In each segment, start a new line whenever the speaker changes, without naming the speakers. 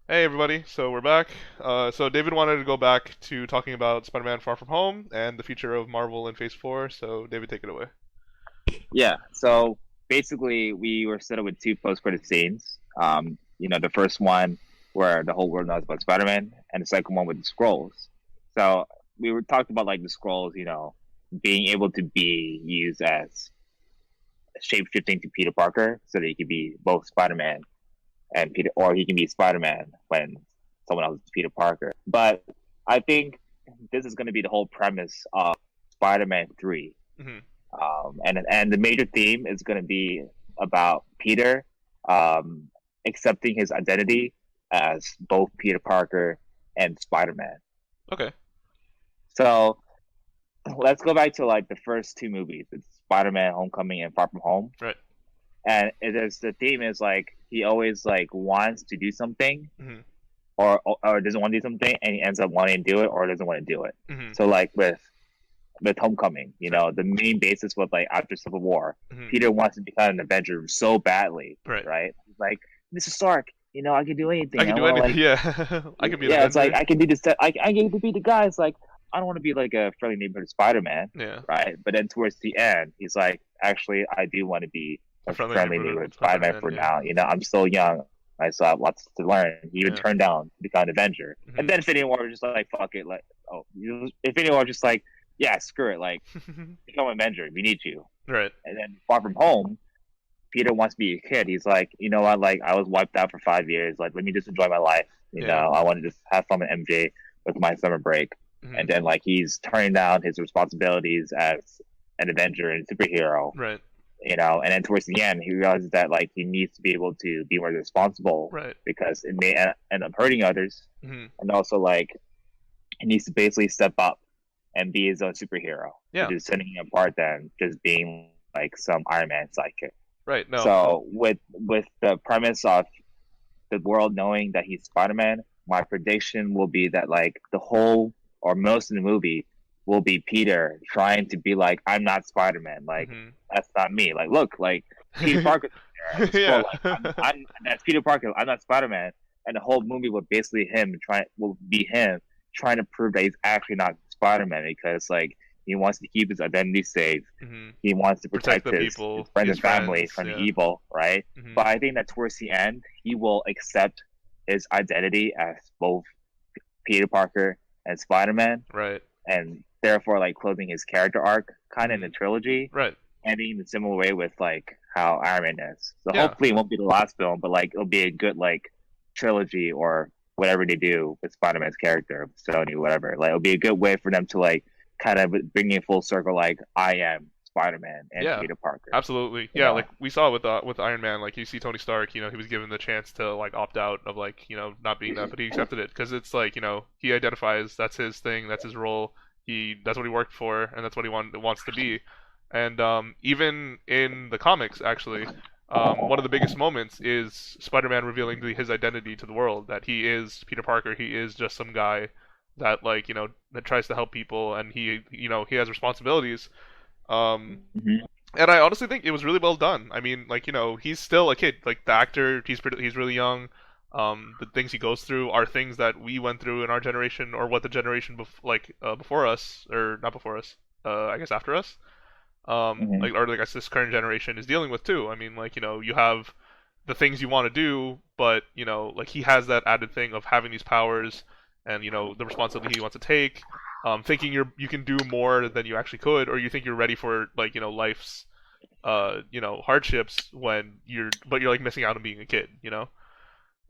Hey everybody, so we're back. So David wanted to go back to talking about Spider-Man Far From Home and the future of Marvel in Phase 4, so David, take it away.
Yeah, so basically we were set up with two post-credit scenes. The first one where the whole world knows about Spider-Man, and the second one with the scrolls. So we were talked about like the scrolls, being able to be used as shape-shifting to Peter Parker, so that he could be both Spider-Man and Peter, or he can be Spider-Man when someone else is Peter Parker. But I think this is going to be the whole premise of Spider-Man 3.
Hmm.
And the major theme is going to be about Peter um, accepting his identity as both Peter Parker and Spider Man.
Okay.
So let's go back to like the first two movies. It's Spider Man Homecoming and Far From Home.
Right.
And it is the theme is like he always like wants to do something
Hmm.
or doesn't want to do something and he ends up wanting to do it or doesn't want to do it.
Hmm.
So like with Homecoming.
Right.
The main basis was like after Civil War,
Hmm.
Peter wants to become an Avenger so badly,
Right.
right? He's like, Mr. Stark, I can do
I
anything.
can
I
do
want to
anything.
like,
Yeah. I can be an
yeah, it's like
Avenger.
I can do this. I get to be the guy. It's like I don't want to be like a friendly neighborhood Spider-Man,
Yeah.
right? But then towards the end, he's like, actually, I do want to be
A
a
friendly
friendly
neighborhood
neighborhood Spider-Man
Spider-Man.
for
Yeah.
now. I'm still young. I still have lots to learn. He even
Yeah.
turned down to become an Avenger.
Hmm.
And then Infinity War was just like, fuck it. Like, Infinity War was just like, yeah, screw it. Like, become an Avenger. We need you.
Right.
And then Far From Home, Peter wants to be a kid. He's like, you know what? Like, I was wiped out for 5 years. Like, let me just enjoy my life.
Yeah.
I want to just have fun with MJ with my summer break.
Hmm.
And then, like, he's turning down his responsibilities as an Avenger and superhero,
Right.
and then towards the end, he realizes that, like, he needs to be able to be more responsible
Right.
because it may end up hurting others.
Hmm.
And also, like, he needs to basically step up and be his own superhero,
Yeah.
which is setting him apart than just being like some Iron Man sidekick.
Right. No.
So with the premise of the world knowing that he's Spider Man, my prediction will be that like the whole or most of the movie will be Peter trying to be like, I'm not Spider Man, like
Hmm.
that's not me. Like look, like Peter Parker there as a scroll,
Yeah.
like I'm that's Peter Parker, I'm not Spider Man. And the whole movie will be him trying to prove that he's actually not Spider Man because like he wants to keep his identity safe.
Hmm.
He wants to
Protect
protect
the
his
people,
friends
his
and family
friends.
from the
Yeah.
evil, right?
Hmm.
But I think that towards the end, he will accept his identity as both Peter Parker and Spider Man,
Right.
and therefore like closing his character arc kind of in
Hmm.
the trilogy,
Right.
ending in a similar way with like how Iron Man is. So
Yeah.
hopefully it won't be the last film, but like it'll be a good like trilogy or whatever they do with Spider Man's character, Sony, whatever. Like it'll be a good way for them to like kind of bring it full circle. Like I am Spider Man and
Yeah.
Peter Parker.
Absolutely.
You
Yeah, like
know.
we saw with Iron Man, like you see Tony Stark, he was given the chance to like opt out of like, not being that, but he accepted it because it's like, he identifies that's his thing, that's his role. That's what he worked for and that's what wants to be. And even in the comics actually, one of the biggest moments is Spider-Man revealing his identity to the world that he is Peter Parker, he is just some guy that like, that tries to help people and he has responsibilities. Um
Mm-hmm.
and I honestly think it was really well done. I mean, like he's still a kid. Like the actor, he's really young. The things he goes through are things that we went through in our generation, or what the generation before us, or not before us. I guess after us.
Mm-hmm.
Or I guess this current generation is dealing with too. I mean, like you have the things you want to do, but like he has that added thing of having these powers, and the responsibility he wants to take, thinking you can do more than you actually could, or you think you're ready for like life's hardships but you're like missing out on being a kid.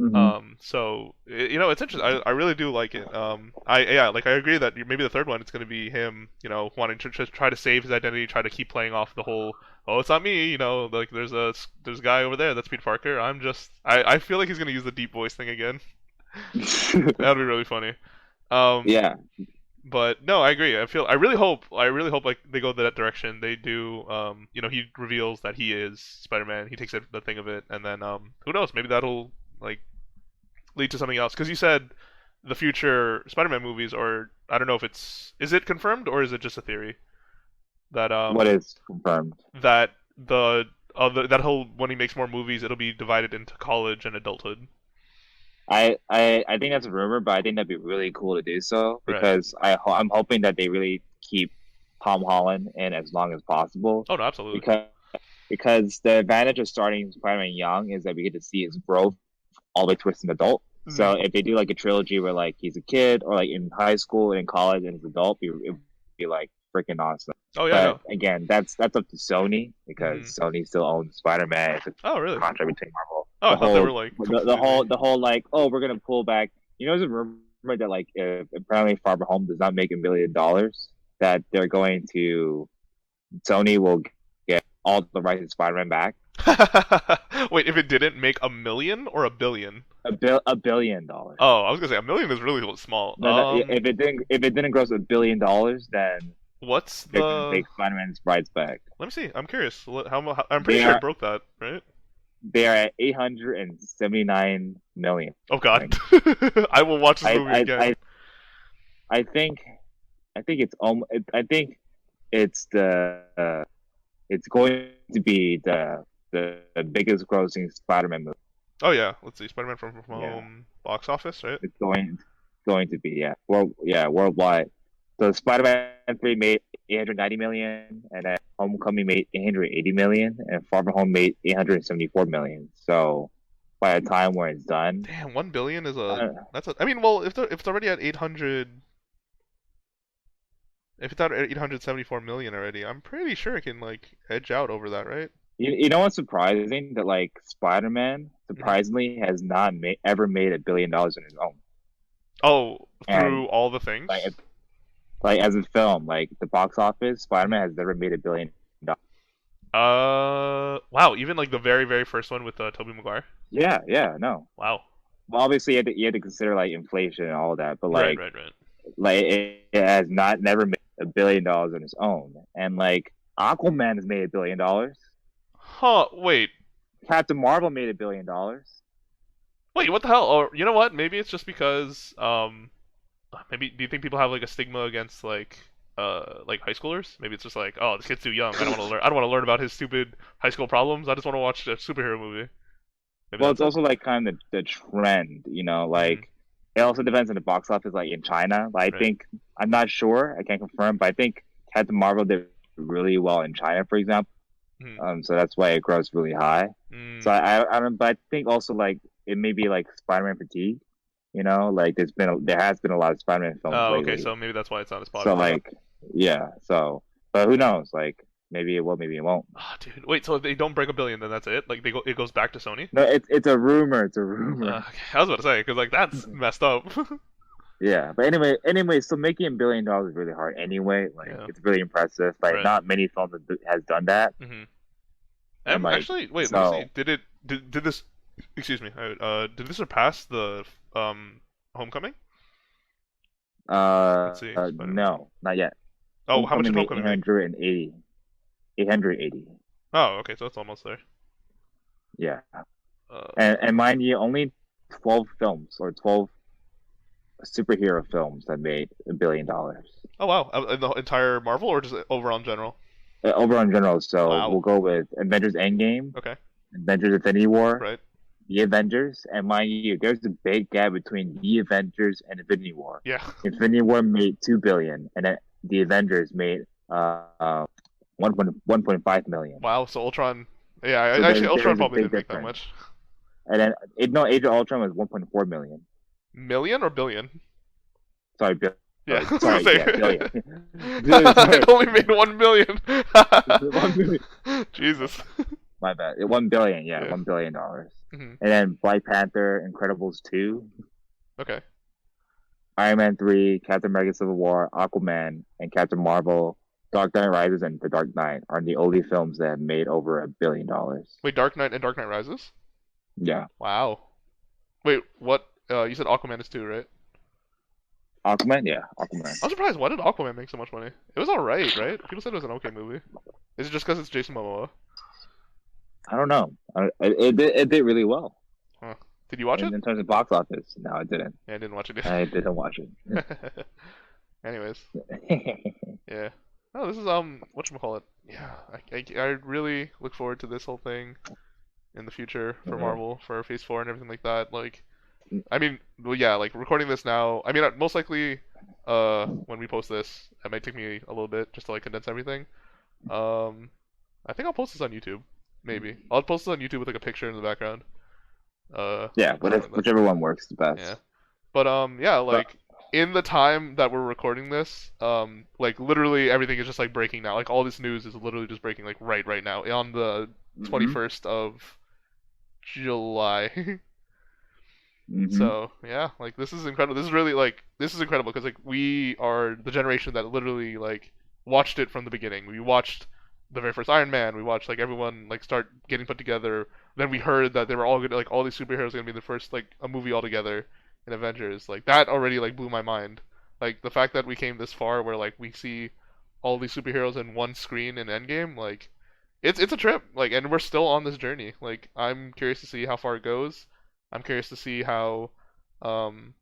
Mm-hmm.
So it's interesting. I really do like it. I agree that maybe the third one it's going to be him, wanting to just try to save his identity, try to keep playing off the whole, oh, it's not me, like there's a guy over there that's Peter Parker. I feel like he's going to use the deep voice thing again. That'd be really funny. Um,
Yeah.
but no, I agree. I really hope like they go that direction. They do. He reveals that he is Spider-Man. He takes the thing of it, and then who knows? Maybe that'll like lead to something else. Because you said the future Spider-Man movies, or I don't know if is it confirmed or is it just a theory that
What is confirmed?
that the other that whole when he makes more movies, it'll be divided into college and adulthood.
I think that's a rumor, but I think that'd be really cool to do so
Right.
because I'm hoping that they really keep Tom Holland in as long as possible
Oh no, absolutely.
because the advantage of starting Spider-Man young is that we get to see his growth all the way to an adult.
Hmm.
So if they do like a trilogy where like he's a kid or like in high school and in college and he's an adult, it would be like freaking awesome.
Oh yeah,
But
no.
again, that's up to Sony
Hmm.
because Sony still owns Spider-Man. It's a
Oh really?
contract between Marvel.
Oh, I thought they were like completely.
The whole like, oh, we're gonna pull back. There's a rumor that like apparently Far From Home does not make $1 billion, that they're going to Sony will get all the rights to Spider-Man back.
Wait, if it didn't make a million or a billion?
$1 billion.
Oh, I was gonna say a million is really small.
No, no, if it didn't gross $1 billion, then
What's
they're gonna
the?
take Spider-Man's rights back.
Let me see. I'm curious. I'm pretty
They
sure it
are
broke that, right?
they are at 879 million.
Oh
Like,
God, I will watch this
I
movie
I
again.
I, I think it's I think it's the it's going to be the biggest grossing Spider-Man movie.
Oh yeah, let's see. Spider-Man from
Yeah,
Home box office, right?
it's going to be, worldwide. So Spider-Man 3 made 890 million, and then Homecoming made 880 million, and Far From Home made 874 million. So by the time when it's done,
Damn, 1 billion is a.
uh,
That's a. I mean, well, if it's already at 800, if it's at 874 million already, I'm pretty sure it can like edge out over that, right?
you know what's surprising? That like Spider-Man
Hmm.
surprisingly has not ever made $1 billion on his own,
Oh,
and
through all the
like
things.
as a film, like the box office,
Hmm.
Spider-Man has never made $1 billion.
Wow. Even like the very very first one with Tobey Maguire.
Yeah, yeah, no.
Wow.
Well, obviously you had to consider like inflation and all that, but
Right, right, right.
it has not never made $1 billion on its own. And like Aquaman has made $1 billion.
Huh. Wait.
Captain Marvel made $1 billion.
Wait. What the hell? Or you know what? Maybe it's just because maybe do you think people have like a stigma against like high schoolers? Maybe it's just like, oh, this kid's too young. I don't want to learn. I don't want to learn about his stupid high school problems. I just want to watch a superhero movie. Maybe
Well,
that's
it's
it.
also like kind of the trend,
Hmm.
like it also depends on the box office, like in China. Like, I
Right.
think I'm not sure, I can't confirm, but I think Captain Marvel did really well in China, for example.
Hmm.
So that's why it grows really high. So
Mm.
I don't, but I think also like it may be like Spider-Man fatigue. Like there has been a lot of Spider-Man films
Oh, okay.
lately.
So maybe that's why it's not as
So
popular.
like, yeah. So, but who knows? Like, maybe it will, maybe it won't.
Ah, dude. Wait. So if they don't break a billion, then that's it? Like it goes back to Sony?
No, it's a rumor. It's a rumor.
Okay. I was about to say because like that's messed up.
Yeah. But anyway, so making $1 billion is really hard anyway. Like,
Yeah.
it's really impressive. Like,
Right.
not many films has done that.
Hmm.
And like,
Actually, wait. Let me see.
so
Did this? Excuse me. Did this surpass the Homecoming? Let's see. Spider-Man.
no, not yet.
Oh, how much
Homecoming
did
made
Homecoming make?
880. 880.
Oh, okay. So it's almost there.
Yeah.
Uh.
And mind you, only 12 films or 12 superhero films that made $1 billion.
Oh wow. In the entire Marvel or just overall in general?
Overall in general, so
Wow.
we'll go with Avengers Endgame,
Okay.
Avengers Infinity War,
Right.
The Avengers, and mind you, there's a big gap between The Avengers and Infinity War.
Yeah.
Infinity War made 2 billion, and then The Avengers made 1.5 million.
Wow. So Ultron. Yeah.
So
Actually, Ultron
there's a
probably
big
didn't make that
difference.
much.
And then no, Age of Ultron was 1.4 million.
Million or billion?
Sorry,
Yeah. I was gonna
sorry,
say.
yeah, billion. Dude, sorry,
It only made 1 million.
1 million.
Jesus.
My bad. 1 billion, yeah,
Yeah.
$1 billion.
Hmm.
And then Black Panther, Incredibles 2,
Okay.
Iron Man 3, Captain America Civil War, Aquaman, and Captain Marvel, Dark Knight Rises, and The Dark Knight are the only films that have made over $1 billion.
Wait, Dark Knight and Dark Knight Rises?
Yeah.
Wow. Wait, what? You said Aquaman is 2, right?
Aquaman? Yeah, Aquaman.
I'm surprised. Why did Aquaman make so much money? It was alright, right? People said it was an okay movie. Is it just because it's Jason Momoa?
I don't know. It did really well
Huh. Did you watch it?
in terms of box office. No, I didn't.
Yeah, I didn't watch it
I didn't watch
either. Anyways,
it.
yeah. Oh, this is whatchamacallit. Yeah, I really look forward to this whole thing in the future for
Mhm.
Marvel, for Phase 4 and everything like that. Like, I mean, well, yeah, like recording this now. I mean, most likely, when we post this, it might take me a little bit just to like condense everything. Um, I think I'll post this on YouTube. Maybe I'll post this on YouTube with like a picture in the background.
Yeah,
Something like that.
whichever one works the
Yeah.
best.
But yeah,
But
like in the time that we're recording this, like literally everything is just like breaking now. Like all this news is literally just breaking like right now on the
hmm
21st of July.
hmm
So yeah, like this is incredible. This is really like this is incredible because like we are the generation that literally like watched it from the beginning. We watched the very first Iron Man. We watched like everyone like start getting put together. Then we heard that they were all gonna like all these superheroes gonna be the first like a movie altogether in Avengers. Like that already like blew my mind. Like the fact that we came this far where like we see all these superheroes in one screen in Endgame, like it's a trip. Like and we're still on this journey. Like I'm curious to see how far it goes. I'm curious to see how um,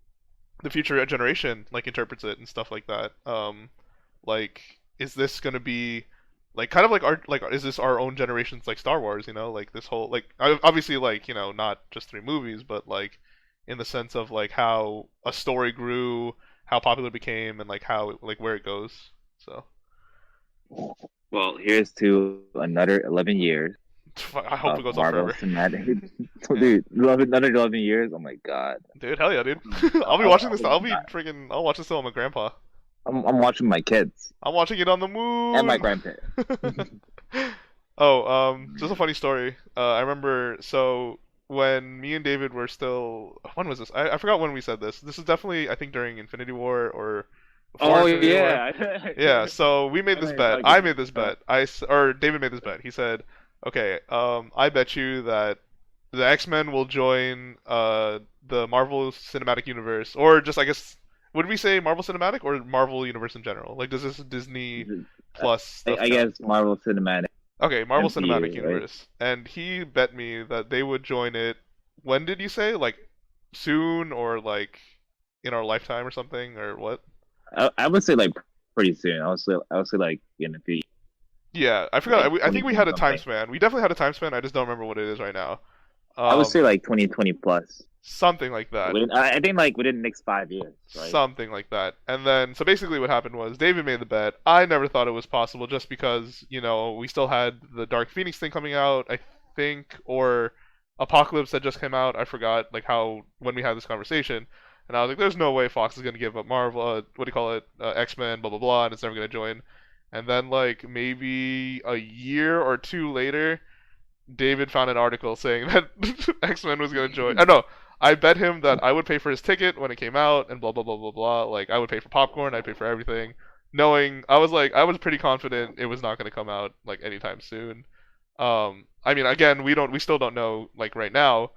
the future generation like interprets it and stuff like that. Like, is this gonna be like kind of like our like is this our own generation's like Star Wars? You know, like this whole like obviously like you know not just three movies, but like in the sense of like how a story grew, how popular it became, and like how like where it goes. So
well, here's to another 11 years
I hope it
of
goes on
Marvel
forever.
Cinematic. So,
Yeah.
dude, 11, another 11 years. Oh my god.
Dude, hell yeah, dude. I'll be watching
I'll
this.
be
I'll be freaking. I'll watch this till I'm a grandpa.
I'm watching my kids
I'm watching it on the
and my
moon.
grandparents.
Oh, just a funny story. I remember so when me and David were still when was this? I forgot when we said this. This is definitely I think during Infinity War or before
Oh
Infinity War.
yeah.
Yeah, so we made this bet. I made this bet. Or David made this bet. He said, "Okay, I bet you that the X-Men will join the Marvel Cinematic Universe or just I guess would we say Marvel Cinematic or Marvel Universe in general? Like does this Disney Plus stuff
I
count?"
guess Marvel Cinematic
Okay, Marvel Cinematic
MCU, right?
Universe. And he bet me that they would join it. When did you say? Like soon or like in our lifetime or something or what?
I would say like pretty soon. I would say like in a few
Yeah, I forgot.
like
I think we
2020
had a time
something.
span. We definitely had a time span. I just don't remember what it is right now.
I would say
Um,
like 2020 plus.
something like that.
I think like within the next 5 years, right?
Something like that. And then, so basically, what happened was David made the bet. I never thought it was possible, just because we still had the Dark Phoenix thing coming out, I think, or Apocalypse that just came out. I forgot, like how when we had this conversation, and I was like, "There's no way Fox is gonna give up Marvel. What do you call it? X-Men, blah blah blah, and it's never gonna join." And then, like maybe a year or two later, David found an article saying that X-Men was gonna join. I know. I bet him that I would pay for his ticket when it came out, and blah blah blah blah blah. Like I would pay for popcorn, I'd pay for everything, knowing I was pretty confident it was not gonna come out like anytime soon. I mean, again, we still don't know like right now,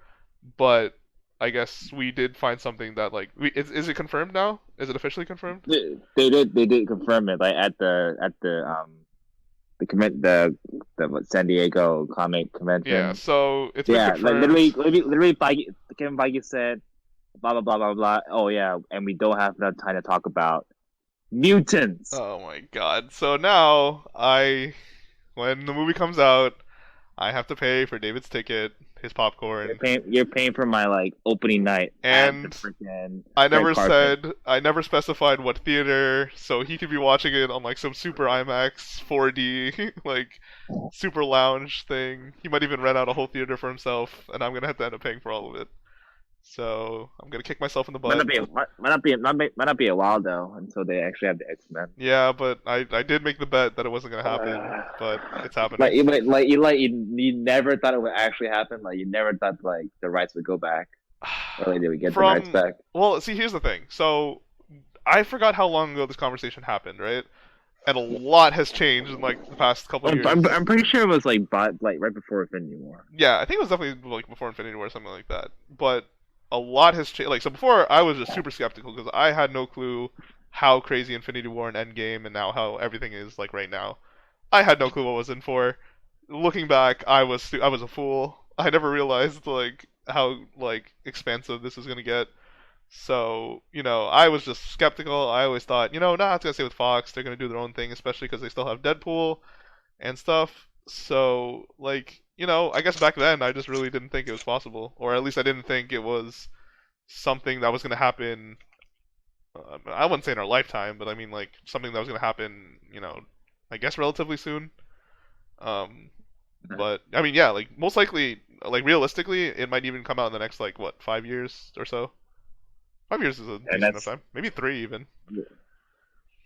but I guess we did find something that like is it confirmed now? Is it officially confirmed?
They did confirm it like at the commit the what, San Diego comic
Yeah.
convention.
So it's been
Yeah, like
confirmed.
literally Kevin Feige said blah blah blah blah blah. Oh yeah, and we don't have enough time to talk about mutants.
Oh my God. So now when the movie comes out, I have to pay for David's ticket, his popcorn,
You're paying for my like opening night at the
and
freaking
I
red
never
carpet.
said, I never specified what theater, so he could be watching it on like some super IMAX 4D, like super lounge thing. He might even rent out a whole theater for himself, and I'm gonna have to end up paying for all of it. So I'm gonna kick myself in the butt.
Might not be a while though until they actually have the X Men.
Yeah, but I did make the bet that it wasn't gonna happen, but it's happening.
You never thought it would actually happen. Like you never thought like the rights would go back, or like they would get the rights
From
back.
well, see, here's the thing. So I forgot how long ago this conversation happened, right? And a lot has changed in like the past couple years.
I'm pretty sure it was like right before Infinity War.
Yeah, I think it was definitely like before Infinity War or something like that. But a lot has changed. Like so, before I was just super skeptical because I had no clue how crazy Infinity War and Endgame and now how everything is like right now. I had no clue what was in for. Looking back, I was a fool. I never realized like how like expansive this is gonna get. So, I was just skeptical. I always thought, nah, it's gonna stay with Fox. They're gonna do their own thing, especially because they still have Deadpool and stuff. So, like, I guess back then I just really didn't think it was possible, or at least I didn't think it was something that was going to happen. I wouldn't say in our lifetime, but I mean like something that was going to happen, I guess relatively soon. Um, but I mean, yeah, like most likely, like realistically, it might even come out in the next like what 5 years or so. 5 years is a
And
decent enough time. Maybe three even.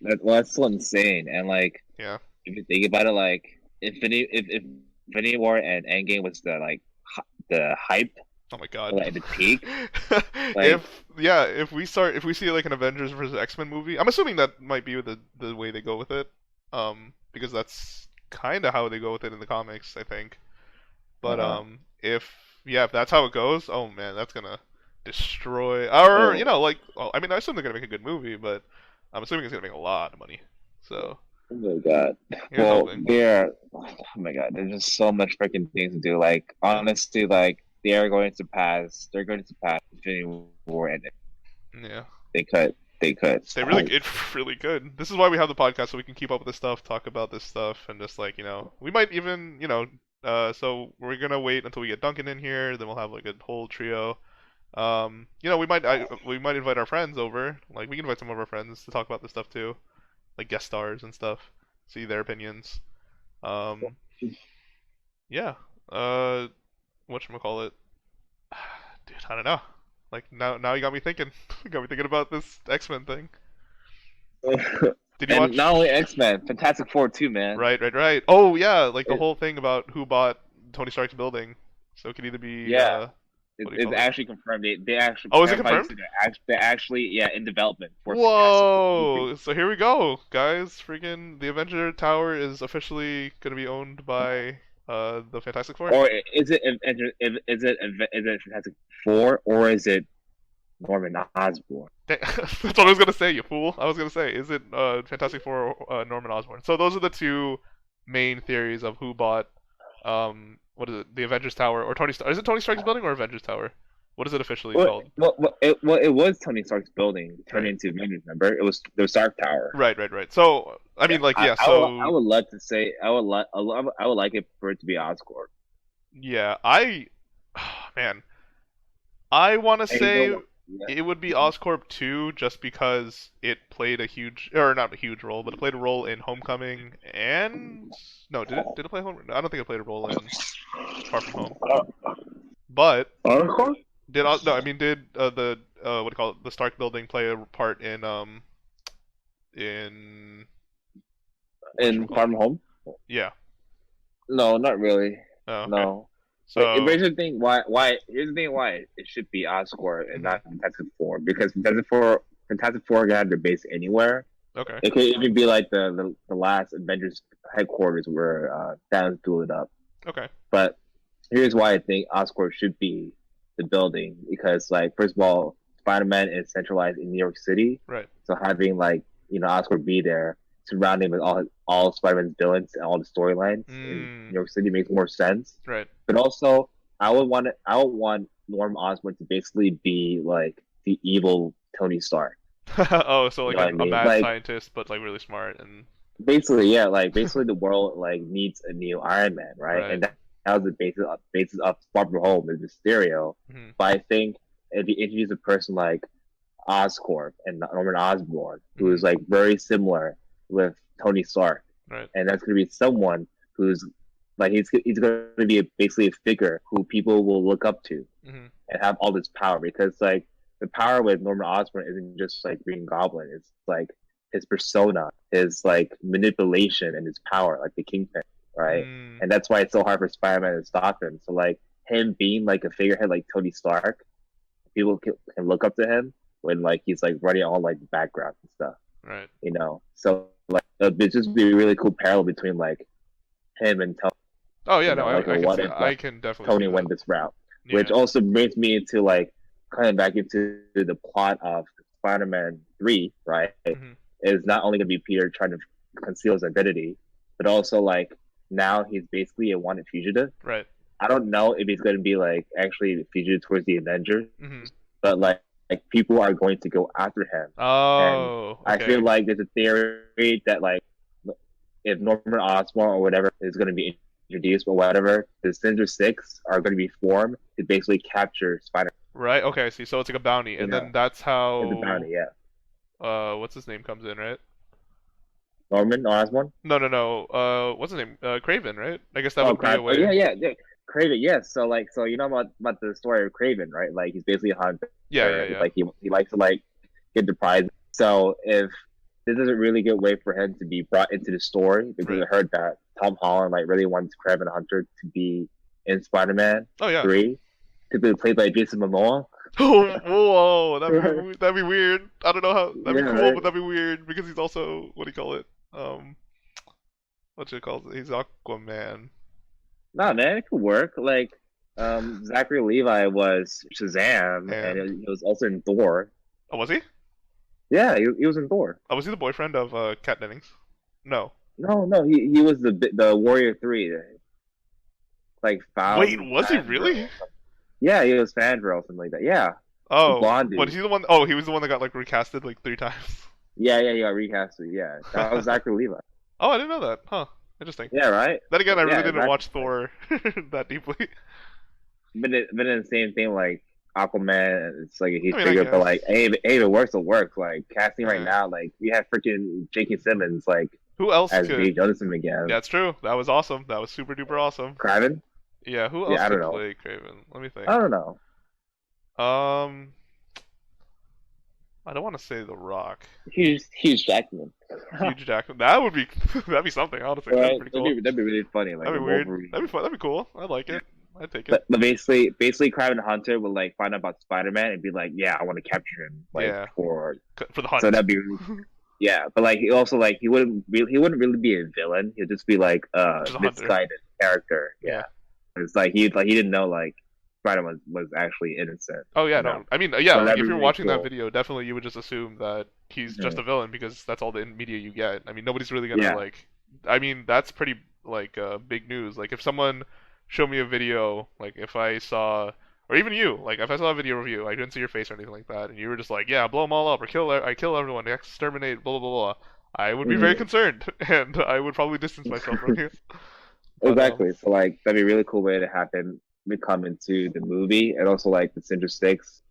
that's still insane. And like,
Yeah.
if you think about it, like if Infinity War and Endgame was the hype,
Oh my god.
like the peak, like
if we see like an Avengers versus X-Men movie, I'm assuming that might be the way they go with it. Because that's kind of how they go with it in the comics, I think. But if if that's how it goes, oh man, that's gonna destroy. Or like, well, I mean, I assume they're gonna make a good movie, but I'm assuming it's gonna make a lot of money. So
oh my god.
here's
Well,
hoping.
oh my god, there's just so much freaking things to do. Like honestly, like they're going to surpass Infinity War, and
Yeah.
they could.
It really good. This is why we have the podcast so we can keep up with this stuff, talk about this stuff, and just like we might even so we're gonna wait until we get Duncan in here, then we'll have like a whole trio. We might invite our friends over. Like we can invite some of our friends to talk about this stuff too, like guest stars and stuff, see their opinions. Um, yeah. Whatchamacallit? Dude, I don't know. Like now you got me thinking. You got me thinking about this X-Men thing. Did you
And
watch?
not only X-Men, Fantastic Four too, man.
Right. Oh yeah, like the
It,
whole thing about who bought Tony Stark's building. So it could either be
yeah,
what do you
it's
call it?
actually confirmed. They actually
Oh, is it
clarified
confirmed?
they're actually in development for Fantastic Four movie.
Whoa! So here we go, guys. Freaking the Avenger Tower is officially gonna be owned by the Fantastic Four.
Or is it Fantastic Four, or is it Norman Osborn?
That's what I was gonna say, you fool. I was gonna say, is it Fantastic Four or Norman Osborn? So those are the two main theories of who bought what is it, the Avengers Tower or Tony Stark? Is it Tony Stark's building or Avengers Tower? What is it officially called?
It was Tony Stark's building turned
Right.
into Avengers. Remember, it was the Stark Tower.
Right. So I mean, like, yeah.
I
So
would love to say I would like it for it to be Oscorp.
yeah, man, I want to
And you know
say
what? Yeah.
it would be Oscorp 2 just because it played a huge, or not a huge role, but it played a role in Homecoming and no, did it play Home? I don't think it played a role in Far From Home. But
Oscorp
no, I mean did the what do you call it, the Stark building play a part in
in
whatchamacallit?
Farm Home?
Yeah.
No, not really.
Oh, okay.
No. But
So
here's the thing here's the thing why it should be Oscorp and not Fantastic Four, because Fantastic Four can have their base anywhere.
okay.
It could even be like the last Avengers headquarters where Thanos blew it up.
Okay.
But here's why I think Oscorp should be the building, because like first of all, Spider-Man is centralized in New York City,
Right.
so having Oscorp be there, surrounding with all Spider-Man's villains and all the storylines in New York City makes more sense.
Right.
But also, I would want Norm Osborn to basically be like the evil Tony Stark.
Oh, so like
You know what I
a
mean?
mad
Like
scientist, but like really smart and
basically, yeah, like basically the world like needs a new Iron Man, right?
right.
And that was the basis of Far From Home is Mysterio.
Mhm.
But I think if you introduce a person like Oscorp and Norman Osborn, who is like very similar with Tony Stark,
Right.
and that's going to be someone who's like he's going to be basically a figure who people will look up to
Mhm.
and have all this power, because like the power with Norman Osborn isn't just like Green Goblin; it's like his persona, his like manipulation and his power, like the Kingpin, right?
Mm.
And that's why it's so hard for Spider-Man to stop him. So like him being like a figurehead like Tony Stark, people can look up to him when like he's like running all like the background and stuff,
Right.
So like it'd just be a really cool parallel between like him and Tony.
Oh yeah,
You
no,
know, like
I can
what
see
if
that.
like
I can definitely
Tony
see
went
that.
this route,
Yeah.
which also brings me into like coming back into the plot of Spider-Man 3, right?
Mhm.
Is not only gonna be Peter trying to conceal his identity, but also like now he's basically a wanted fugitive.
Right.
I don't know if he's gonna be like actually a fugitive towards the Avengers,
Mhm.
but like people are going to go after him.
Oh,
I
okay.
feel like there's a theory that like if Norman Osborn or whatever is going to be introduced or whatever, the Sinister Six are going to be formed to basically capture Spider.
Right. Okay, I see. So it's like a bounty,
You
and
know,
then that's
it's a
how
bounty. Yeah,
what's his name comes in, right?
Norman Osborn.
No, no, no. What's his name? Craven, right? I guess that
Oh,
would be
crap.
a
Oh, yeah,
way.
yeah, yeah. Craven, yes. So like, so you know about the story of Craven, right? Like he's basically a hunter.
Yeah, yeah, yeah.
Like he likes to like get the prize. So if this is a really good way for him to be brought into the story, because
Right.
I heard that Tom Holland like really wants Craven Hunter to be in Spider-Man
Oh yeah.
3 to be played by Jason Momoa.
Oh, whoa,
Right.
that'd be weird. I don't know how. That'd
Yeah,
be cool,
right.
but that'd be weird because he's also what do you call it? Um, what you call it? He's Aquaman.
Nah, man, it could work. Like, Zachary Levi was Shazam, and
And
he was also in Thor.
oh, was he?
Yeah, he was in Thor.
Oh, was he the boyfriend of Kat Dennings? No.
No, no, he was the Warrior 3, like
Wait,
found
was he really?
Fandral. Yeah, he was Fandral or something like that. Yeah, the
Oh,
blonde
what
dude.
is he the one? Oh, he was the one that got like recasted like 3 times.
Yeah, yeah, he got recasted. Yeah, that was Zachary Levi.
Oh, I didn't know that. Huh. Interesting.
Yeah, right.
Then again, I really
Yeah,
didn't watch
exactly.
Thor that deeply.
But in the same thing, like Aquaman, it's like a huge
I mean, I
figure, but
guess.
like, hey, if it works, it'll work. Like casting right
Yeah.
now, like we have freaking J.K. Simmons, like
Who else
as
could?
V. Jonathan again.
Yeah, it's true. That was awesome. That was super duper awesome.
Kraven?
Yeah, who else
Yeah, I don't
could
know.
play Craven? Let me
I
think.
don't know.
Um, I don't want to say The Rock.
Hugh Jackman.
Hugh Jackman. That would be that'd be something. Honestly, that'd be
Right?
pretty cool.
That'd be really funny, like
That'd
a
be weird.
Wolverine.
That'd be fun. That'd be cool. I'd like it. I'd take it.
But basically, Kraven Hunter would like find out about Spider-Man and be like, "Yeah, I want to capture him." Like
Yeah,
for
for the
so
hunt.
that'd be yeah. But like he also like he wouldn't really be a villain. He'd just be like a
Just a hunter.
misguided character.
Yeah.
Yeah, it's like he didn't know like Spider-Man was actually innocent.
Oh yeah,
You know,
no. I mean, yeah.
so
Like
that'd
if
be
you're
really
watching that
cool.
video, definitely you would just assume that he's just
Mhm.
a villain because that's all the media you get. I mean, nobody's really gonna
Yeah,
like. I mean, that's pretty like big news. Like if someone showed me a video, like if I saw, or even you, like if I saw a video of you, I didn't see your face or anything like that, and you were just like, yeah, blow them all up or I kill everyone, exterminate, blah blah blah blah. I would be very
hmm
concerned, and I would probably distance myself from you. But
exactly. So like that'd be a really cool way to have him become into the movie, and also like the Sinister Six.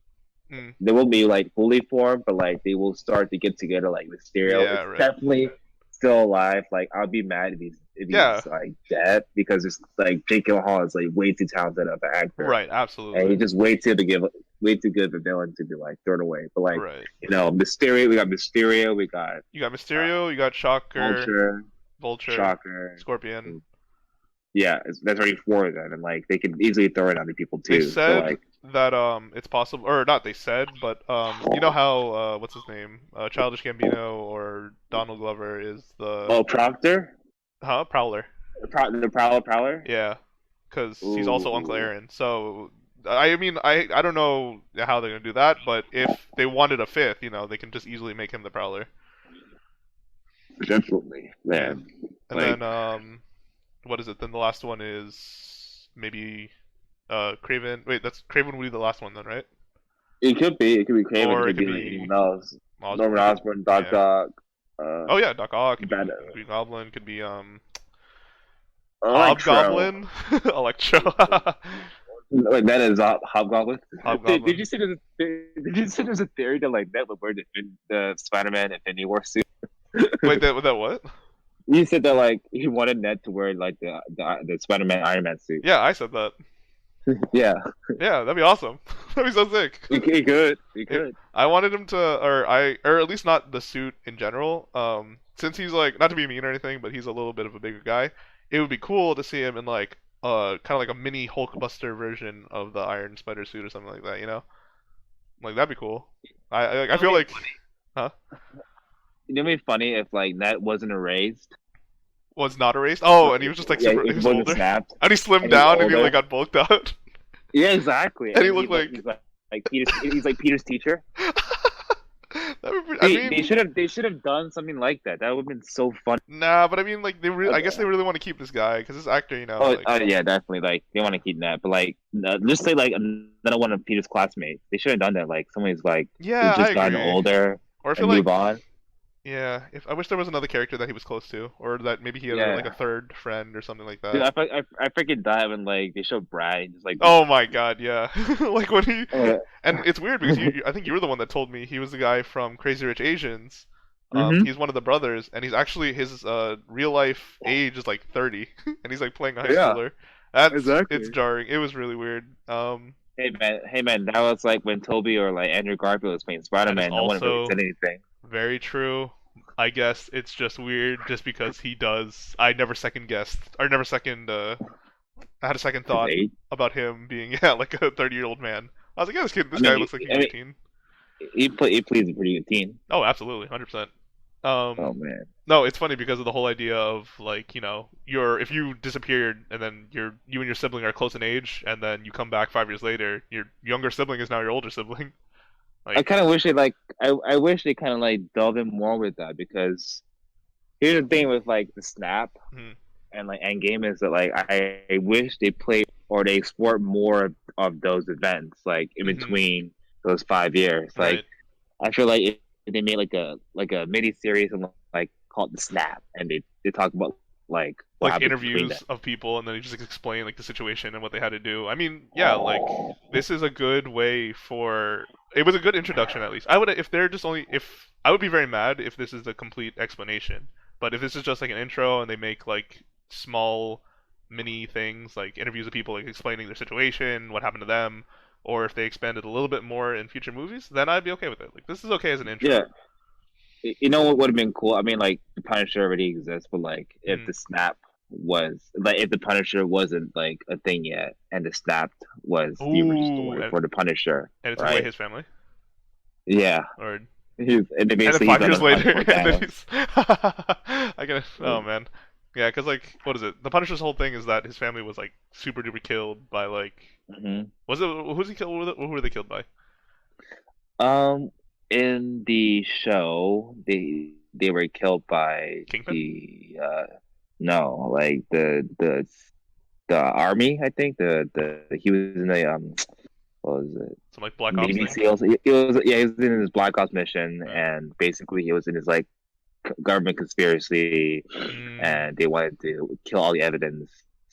mm,
They won't be like fully formed, but like they will start to get together. Like Mysterio
yeah,
is
right.
definitely still alive. Like I'd be mad if
Yeah,
he's like dead because it's like Jake Gyllenhaal is like way too talented of an actor,
right,
and
absolutely,
he's just way too good of a villain to be like thrown away. But like
right.
Mysterio, we got
You got
uh,
Mysterio, you got Shocker,
Vulture,
Vulture,
Shocker.
Scorpion.
Yeah, that's already four of them, and like they could easily throw in other people
They
too. So
said
like,
that it's possible, or not. They said, but you know how what's his name, Childish Gambino or Donald Glover is the
oh, Proctor,
Prowler.
the Prowler.
Yeah, because he's also Uncle
Ooh,
Aaron. So I mean, I don't know how they're gonna do that, but if they wanted a fifth, they can just easily make him the Prowler.
definitely,
Yeah,
man.
and
Like
then what is it? Then the last one is maybe Craven. Wait, that's Craven would be the last one then, right?
it could be Craven, it
Or it
could
could
be like
be
anyone else.
Osborn.
Norman
It could,
Osborn, Doc
yeah.
Ock, uh,
Oh yeah, Doc Ock could be
Bad,
Green Goblin, could be
Electro.
Hobgoblin, Electro,
Like that is Hobgoblin. Did
Hobgoblin.
you see did you see there's a theory that like that would wear the Spider-Man Infinity War suit?
Wait, that what?
You said that like he wanted Ned to wear like the Spider-Man Iron Man suit.
Yeah, I said that.
Yeah,
Yeah, that'd be awesome. That'd be so sick.
he could, he
It,
could.
I wanted him to, or at least not the suit in general. Since he's like not to be mean or anything, but he's a little bit of a bigger guy. It would be cool to see him in like kind of like a mini Hulkbuster version of the Iron Spider suit or something like that. Like that'd be cool. I
It'd
feel
be
like, huh?
It'd be funny if like Ned wasn't erased.
Was not erased. Oh, and he was just like
Yeah,
super. He
it
was
wasn't
older,
snapped,
and he slimmed
and he was
down, and he
older.
like got bulked out,
Yeah, exactly.
and he
And
looked like.
he's like Peter's. He's like Peter's teacher.
That would be, I mean,
They should have done something like that. That would have been so fun.
nah, but I mean, like I guess they really want to keep this guy because this actor,
Oh,
like,
yeah, definitely. Like they want to keep that, but like just say like another one of Peter's classmates. They should have done that. Like someone who's like
yeah,
who's
I
just gotten
agree.
older
Or I feel
and
like,
move on.
Yeah, if I wish there was another character that he was close to, or that maybe he had like a
Yeah,
third friend or something like
dude,
that.
I freaking died when like they showed Brad just like
Oh my God, yeah. Like when he,
uh,
and it's weird because I think you were the one that told me he was the guy from Crazy Rich Asians.
mm-hmm.
He's one of the brothers, and he's actually his real life age is like 30, and he's like playing a high
Yeah,
schooler. It's
exactly.
jarring. It was really weird.
Hey man, that was like when Toby or like Andrew Garfield was playing Spider
That is
Man. No one really
also
said anything.
very true. I guess it's just weird just because he does. I never second guessed, or never second. I had a second
His
thought
age.
about him being yeah like a 30-year-old man. I was like, yeah, this
I
guy
mean,
looks like he's
I mean,
18.
he plays a pretty good team.
Oh, absolutely, 100%.
Oh
Um,
man.
no, it's funny because of the whole idea of like you're if you disappeared and then you and your sibling are close in age and then you come back 5 years later, your younger sibling is now your older sibling.
I
Like,
kind of wish they like I wish they kind of like delve in more with that because here's the thing with like the snap
mhm,
and like Endgame is that like I wish they played or they explored more of those events like in
mhm,
between those 5 years. Like
right.
I feel like if they made like a mini series and like called the snap and they talk about like what
Like
happened between
interviews
them.
of people and then you just explain like the situation and what they had to do. I mean, yeah, like this is a good way for it was a good introduction at least. I would if they're just only if I would be very mad if this is the complete explanation. But if this is just like an intro and they make like small mini things like interviews of people like explaining their situation, what happened to them, or if they expand it a little bit more in future movies, then I'd be okay with it. Like this is okay as an intro.
Yeah, you know what would have been cool? I mean, like the Punisher already exists, but like if
Mm,
the snap was like if the Punisher wasn't like a thing yet, and the snap was the original
ooh,
story for the Punisher,
and it took away
right?
his family,
Yeah,
or
and then
and then
basically he's
five
on
years
the hunt
later,
for
and then
Thanos.
he's I get oh man, yeah, because like what is it? The Punisher's whole thing is that his family was like super duper killed by like
Hmm.
was it who's he killed? Who were they killed by?
Um, in the show, they were killed by
Kingpin?
the no, like the army. I think the he was in the what was it?
Some like Black Ops
Navy
thing.
SEALs. He was yeah, he was in his Black Ops mission,
Right.
and basically he was in his like government conspiracy,
Mm,
and they wanted to kill all the evidence,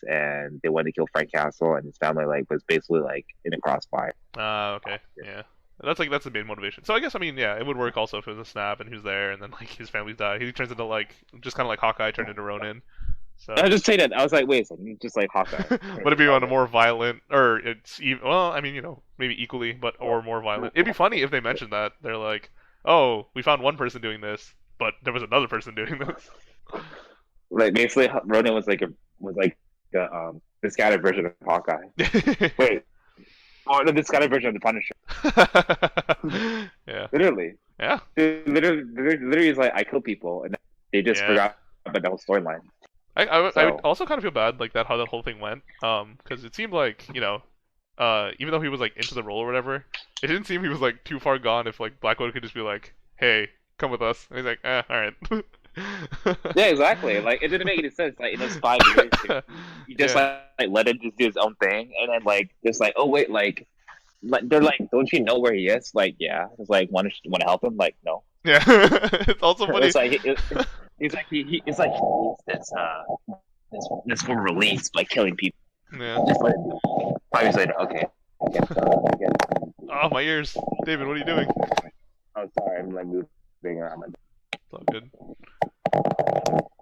and they wanted to kill Frank Castle, and his family like was basically like in the crossfire.
okay, yeah. That's the main motivation. So I guess I mean yeah, it would work also if it was a snap and he was there and then like his family's died. He turns into like just kind of like Hawkeye turned into Ronin. So
I just say that I was like, wait a second, just like Hawkeye.
but it'd be on a more violent, or it's even, well, I mean, maybe equally, but or more violent. It'd be funny if they mentioned that they're like, "Oh, we found one person doing this, but there was another person doing this."
Like basically, Ronin was like the scattered version of Hawkeye. Wait, oh no, the scattered version of the Punisher.
Yeah,
Literally,
yeah,
literally is like I kill people, and they just
yeah.
forgot about the whole storyline.
I would
So
also kind of feel bad like that how that whole thing went, because it seemed like even though he was like into the role or whatever, it didn't seem he was like too far gone. If like Black Widow could just be like, "Hey, come with us," and he's like, all right.
yeah, exactly. Like it didn't make any sense. Like in those 5 years, he just
Yeah.
like let him just do his own thing, and then like just like oh wait, like they're like, don't you know where he is? Like yeah, it's like want to help him? Like no.
Yeah. It's also funny.
It's like he's like it's like he needs this for release by killing people.
Yeah.
Just let it do. 5 years later, okay. I get it.
Oh, my ears. David, what are you doing?
I'm sorry, I'm like moving around my.
It's all good.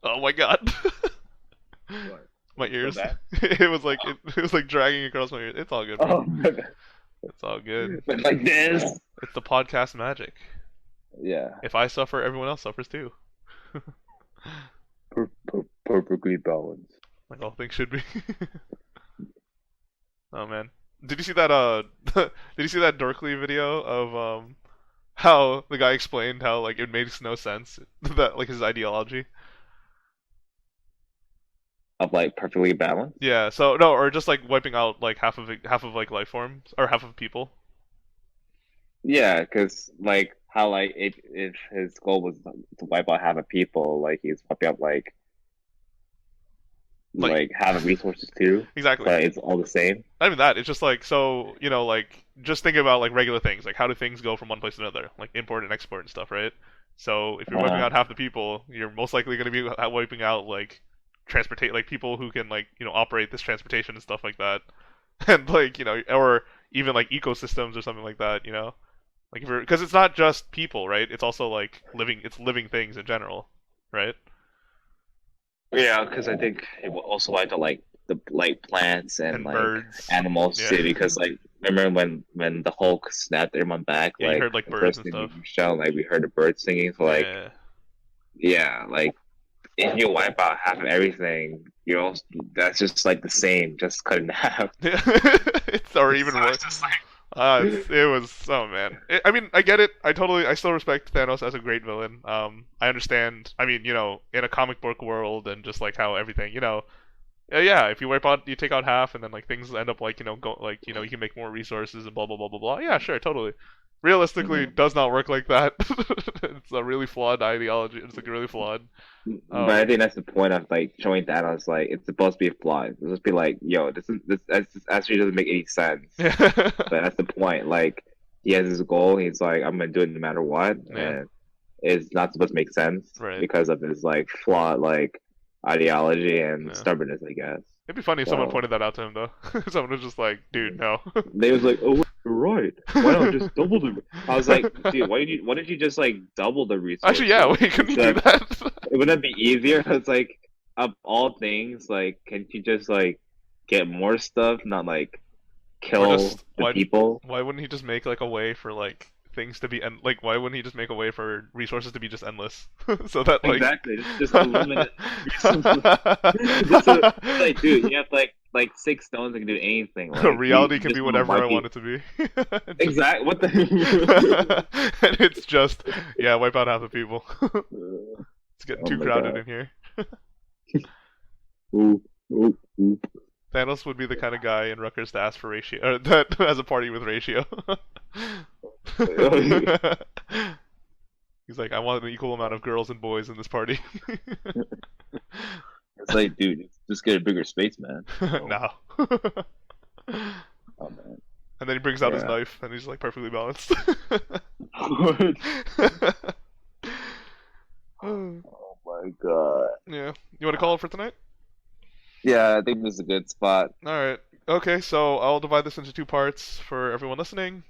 Oh my god.
What?
My
So
ears.
bad?
It was like dragging across my ears. It's all good, bro.
Oh,
It's all good.
but like this.
It's the podcast magic.
Yeah,
If I suffer, everyone else suffers too.
perfectly balanced.
Like all things should be. Oh man. Did you see that did you see that Dorkly video of how the guy explained how like it makes no sense that like his ideology?
Of like perfectly balanced.
Yeah, so no, or just like wiping out like half of like life forms or half of people.
Yeah, because like how like if his goal was to wipe out half of people, like he's wiping out
Like
like half of resources too,
exactly.
but it's all the same.
Not even that. It's just like so, like just think about like regular things. Like how do things go from one place to another? Like import and export and stuff, right? So if you're wiping
Uh,
out half the people, you're most likely going to be wiping out like transportate like people who can like operate this transportation and stuff like that, and like or even like ecosystems or something like that. Like if you're because it's not just people, right? It's also like living things in general, right?
yeah, because I think it will also like to like the like plants and
And
like
birds.
animals
Yeah.
too. Because like remember when the Hulk snapped everyone back,
Yeah, you
like
heard like
the
birds
first
and
thing we
stuff.
shown, like we heard the birds singing. So like
Yeah.
yeah, like if you wipe out half of everything, you also that's just like the same, just cut in half.
Yeah. It's or even
So
worse.
it's just like
It was oh man. I mean, I get it. I still respect Thanos as a great villain. I understand. I mean, in a comic book world and just like how everything, yeah. If you take out half, and then like things end up like go like you can make more resources and blah blah blah blah blah. Yeah, sure, totally. Realistically,
mhm.
it does not work like that. It's a really flawed ideology. It's like really flawed.
But I
Um,
think that's the point of like showing Thanos like it's supposed to be a flaw. It's supposed to be like, yo, this actually doesn't make any sense.
yeah,
But that's the point. Like he has his goal. He's like, I'm gonna do it no matter what,
yeah,
and it's not supposed to make sense
right.
because of his like flawed like ideology and
Yeah.
stubbornness, I guess.
It'd be funny if someone
So
pointed that out to him though. Someone was just like, "Dude, no."
they was like, oh, wait, you're right. Why not just double the? I was like, dude, why did you just like double the
Actually, yeah.
resources?
Wait, couldn't you do
Instead
that?
wouldn't that be easier? It's like of all things, like can't you just like get more stuff, not like
Or
kill
just
the people?
why wouldn't he just make like a way for like things to be like why wouldn't he just make a way for resources to be just endless so that like
Exactly. Just eliminate resources. Like, dude, you have like six stones that can do anything. Like
reality
you
can be
just want to
whatever I
wipe
want
people.
it to be. Just-
Exactly. What the?
and it's just yeah, wipe out half the people. It's getting
Oh
too
my
crowded
god.
in here.
Ooh, ooh, ooh.
Thanos would be the kind of guy in Rutgers to ask for ratio that has a party with ratio. He's like, I want an equal amount of girls and boys in this party.
It's like, dude, just get a bigger space, man.
No.
Oh man.
And then he brings out his
Yeah.
knife, and he's like perfectly balanced.
Oh my god.
Yeah. You want to call it for tonight?
Yeah, I think this is a good spot.
All right. Okay, so I'll divide this into two parts for everyone listening.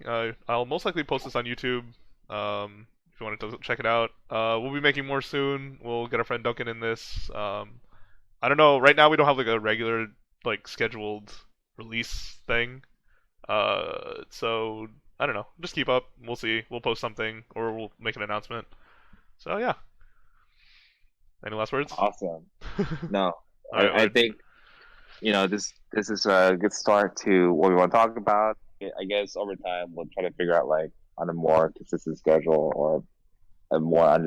I'll most likely post this on YouTube. If you want to check it out, we'll be making more soon. We'll get our friend Duncan in this. I don't know. Right now we don't have like a regular like scheduled release thing. So I don't know. Just keep up. We'll see. We'll post something or we'll make an announcement. So yeah. Any last words?
Awesome. No,
All right,
I
Wade.
think this is a good start to what we want to talk about. I guess over time we'll try to figure out like on a more consistent schedule or a more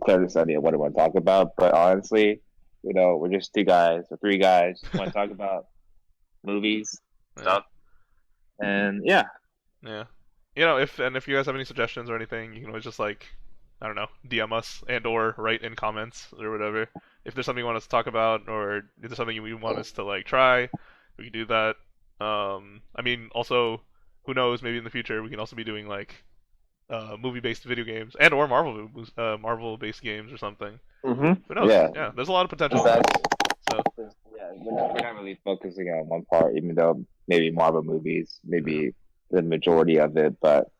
clear understanding of what we want to talk about. But honestly, we're just two guys or three guys who want to talk about movies,
Yeah.
stuff, and yeah.
Yeah. If you guys have any suggestions or anything, you can always just like, I don't know, DM us and or write in comments or whatever. If there's something you want us to talk about or if there's something you want us to like try, we can do that. I mean, also, who knows? Maybe in the future we can also be doing like movie-based video games and or Marvel-based games or something.
Mm-hmm.
Who knows?
Yeah.
Yeah, there's a lot of potential.
That's
So
yeah. We're not really focusing on one part, even though maybe Marvel movies, maybe the majority of it, but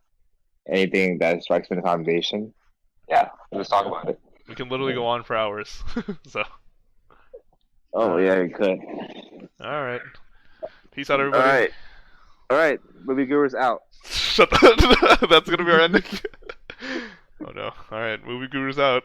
anything that strikes me in the conversation, yeah, let's talk about it.
we can literally go on for hours. So,
Oh yeah, you could.
all right. Peace out,
All
everybody.
right. Movie Gurus out.
Shut the, that's gonna be our ending. Oh no. Alright, movie gurus out.